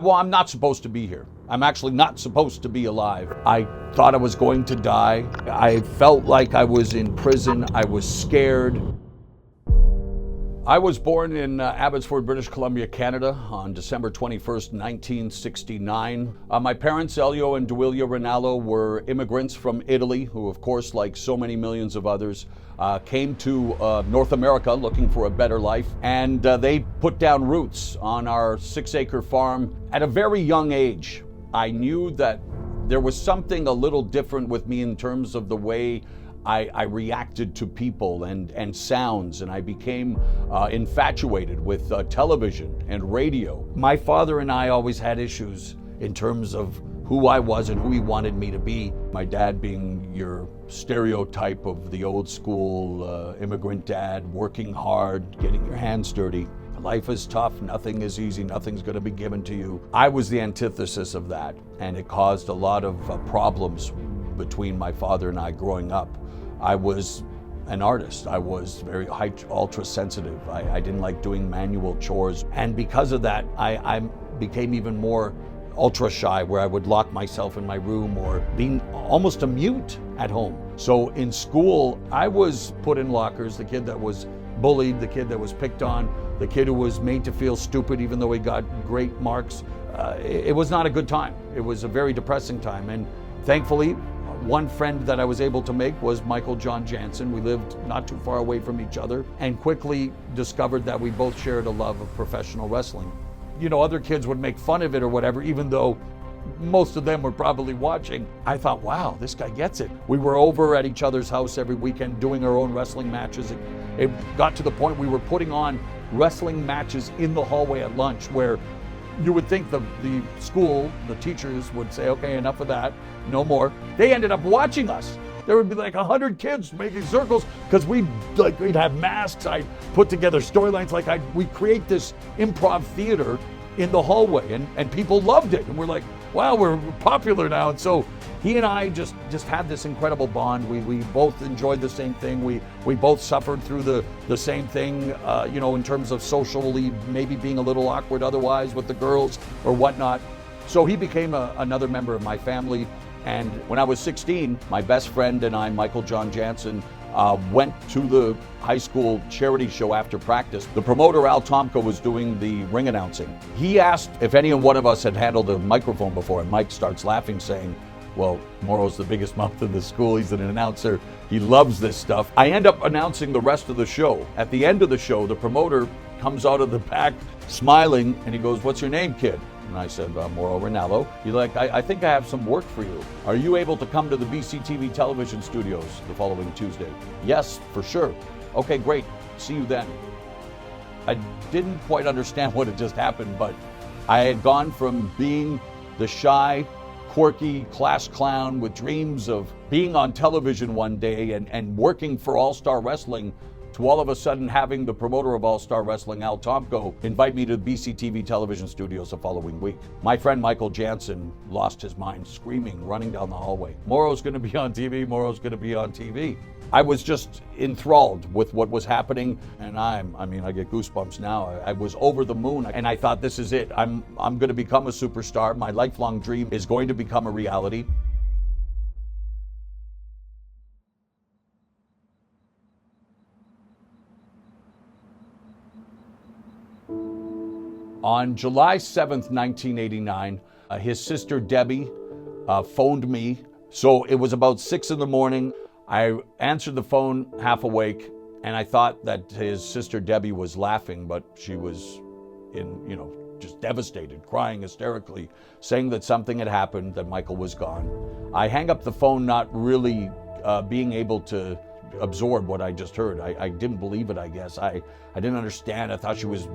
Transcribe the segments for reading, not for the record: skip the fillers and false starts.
Well, I'm not supposed to be here. I'm actually not supposed to be alive. I thought I was going to die. I felt like I was in prison. I was scared. I was born in Abbotsford, British Columbia, Canada on December 21st, 1969. My parents, Elio and Duilia Ranallo, were immigrants from Italy who, of course, like so many millions of others, came to North America looking for a better life. And they put down roots on our 6-acre farm at a very young age. I knew that there was something a little different with me in terms of the way I reacted to people and sounds, and I became infatuated with television and radio. My father and I always had issues in terms of who I was and who he wanted me to be. My dad being your stereotype of the old school immigrant dad, working hard, getting your hands dirty. Life is tough, nothing is easy, nothing's gonna be given to you. I was the antithesis of that, and it caused a lot of problems between my father and I growing up. I was an artist. I was very ultra sensitive. I didn't like doing manual chores. And because of that, I became even more ultra shy, where I would lock myself in my room or being almost a mute at home. So in school, I was put in lockers, the kid that was bullied, the kid that was picked on, the kid who was made to feel stupid even though he got great marks. It was not a good time. It was a very depressing time. And thankfully, one friend that I was able to make was Michael John Jansen. We lived not too far away from each other and quickly discovered that we both shared a love of professional wrestling. You know, other kids would make fun of it or whatever, even though most of them were probably watching. I thought, wow, this guy gets it. We were over at each other's house every weekend doing our own wrestling matches. It got to the point we were putting on wrestling matches in the hallway at lunch, where you would think the school, the teachers would say, okay, enough of that, no more. They ended up watching us. There would be like 100 kids making circles because we'd have masks. I'd put together storylines. We'd create this improv theater in the hallway, and people loved it. And we're like, wow, we're popular now. And so he and I just had this incredible bond. We both enjoyed the same thing. We both suffered through the same thing, in terms of socially maybe being a little awkward otherwise with the girls or whatnot. So he became another member of my family. And when I was 16, my best friend and I, Michael John Jansen, went to the high school charity show after practice. The promoter, Al Tomko, was doing the ring announcing. He asked if any one of us had handled a microphone before, and Mike starts laughing, saying, well, Mauro's the biggest mouth in the school. He's an announcer. He loves this stuff. I end up announcing the rest of the show. At the end of the show, the promoter comes out of the back smiling, and he goes, what's your name, kid? And I said, Mauro Ranallo. He's like, I think I have some work for you. Are you able to come to the BCTV television studios the following Tuesday? Yes, for sure. Okay, great. See you then. I didn't quite understand what had just happened, but I had gone from being the shy, quirky class clown with dreams of being on television one day and working for All-Star Wrestling to all of a sudden having the promoter of All-Star Wrestling, Al Tomko, invite me to the BCTV television studios the following week. My friend Michael Jansen lost his mind, screaming, running down the hallway. Mauro's gonna be on TV, Mauro's gonna be on TV. I was just enthralled with what was happening, and I get goosebumps now. I was over the moon, and I thought, this is it. I'm gonna become a superstar. My lifelong dream is going to become a reality. On July 7th, 1989, his sister Debbie phoned me. So it was about 6 in the morning. I answered the phone half awake, and I thought that his sister Debbie was laughing, but she was just devastated, crying hysterically, saying that something had happened, that Michael was gone. I hang up the phone, not really being able to absorb what I just heard. I didn't believe it, I guess. I didn't understand. I thought she was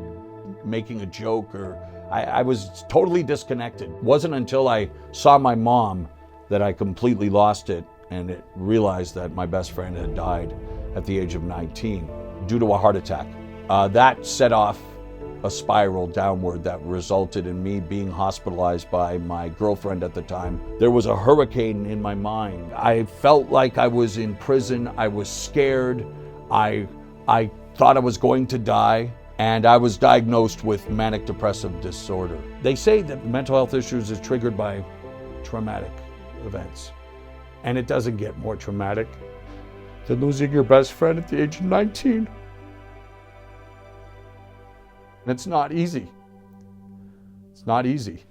making a joke, or I was totally disconnected. It wasn't until I saw my mom that I completely lost it and realized that my best friend had died at the age of 19 due to a heart attack. That set off a spiral downward that resulted in me being hospitalized by my girlfriend at the time. There was a hurricane in my mind. I felt like I was in prison. I was scared. I thought I was going to die. and I was diagnosed with manic depressive disorder. They say that mental health issues is triggered by traumatic events, and it doesn't get more traumatic than losing your best friend at the age of 19. And it's not easy. It's not easy.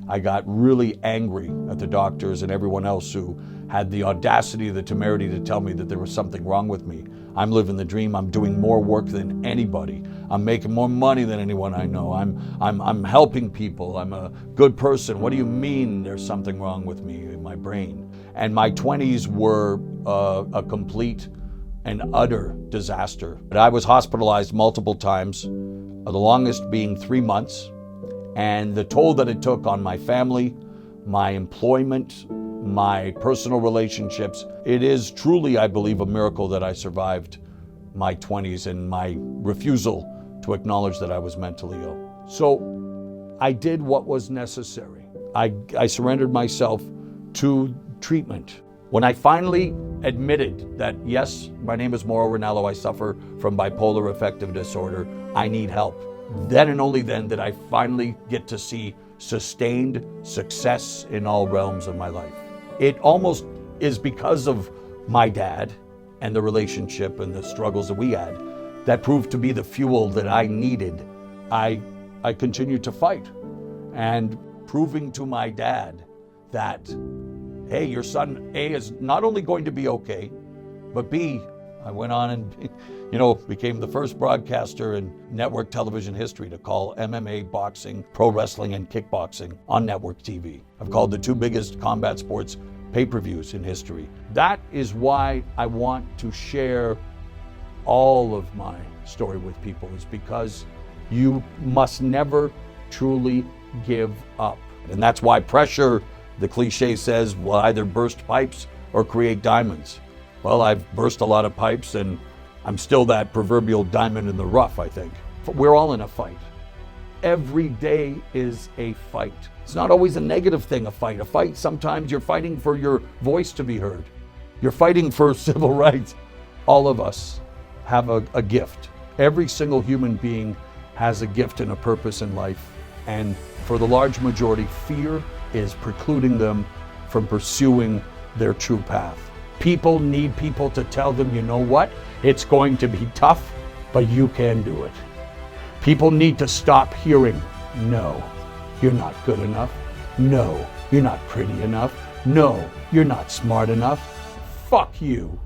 I got really angry at the doctors and everyone else who had the audacity, the temerity to tell me that there was something wrong with me. I'm living the dream. I'm doing more work than anybody. I'm making more money than anyone I know. I'm helping people. I'm a good person. What do you mean there's something wrong with me in my brain? And my 20s were a complete and utter disaster. But I was hospitalized multiple times, the longest being 3 months. And the toll that it took on my family, my employment, my personal relationships, it is truly, I believe, a miracle that I survived my 20s and my refusal to acknowledge that I was mentally ill. So I did what was necessary. I surrendered myself to treatment. When I finally admitted that, yes, my name is Mauro Ranallo, I suffer from bipolar affective disorder, I need help. Then and only then did I finally get to see sustained success in all realms of my life. It almost is because of my dad and the relationship and the struggles that we had that proved to be the fuel that I needed. I continued to fight and proving to my dad that, hey, your son, A, is not only going to be okay, but B, I went on and, became the first broadcaster in network television history to call MMA, boxing, pro wrestling, and kickboxing on network TV. I've called the 2 biggest combat sports pay-per-views in history. That is why I want to share all of my story with people, is because you must never truly give up. And that's why pressure, the cliche says, will either burst pipes or create diamonds. Well, I've burst a lot of pipes and I'm still that proverbial diamond in the rough, I think. We're all in a fight. Every day is a fight. It's not always a negative thing, a fight. A fight, sometimes you're fighting for your voice to be heard. You're fighting for civil rights. All of us have a gift. Every single human being has a gift and a purpose in life. And for the large majority, fear is precluding them from pursuing their true path. People need people to tell them, you know what? It's going to be tough, but you can do it. People need to stop hearing, no, you're not good enough. No, you're not pretty enough. No, you're not smart enough. Fuck you.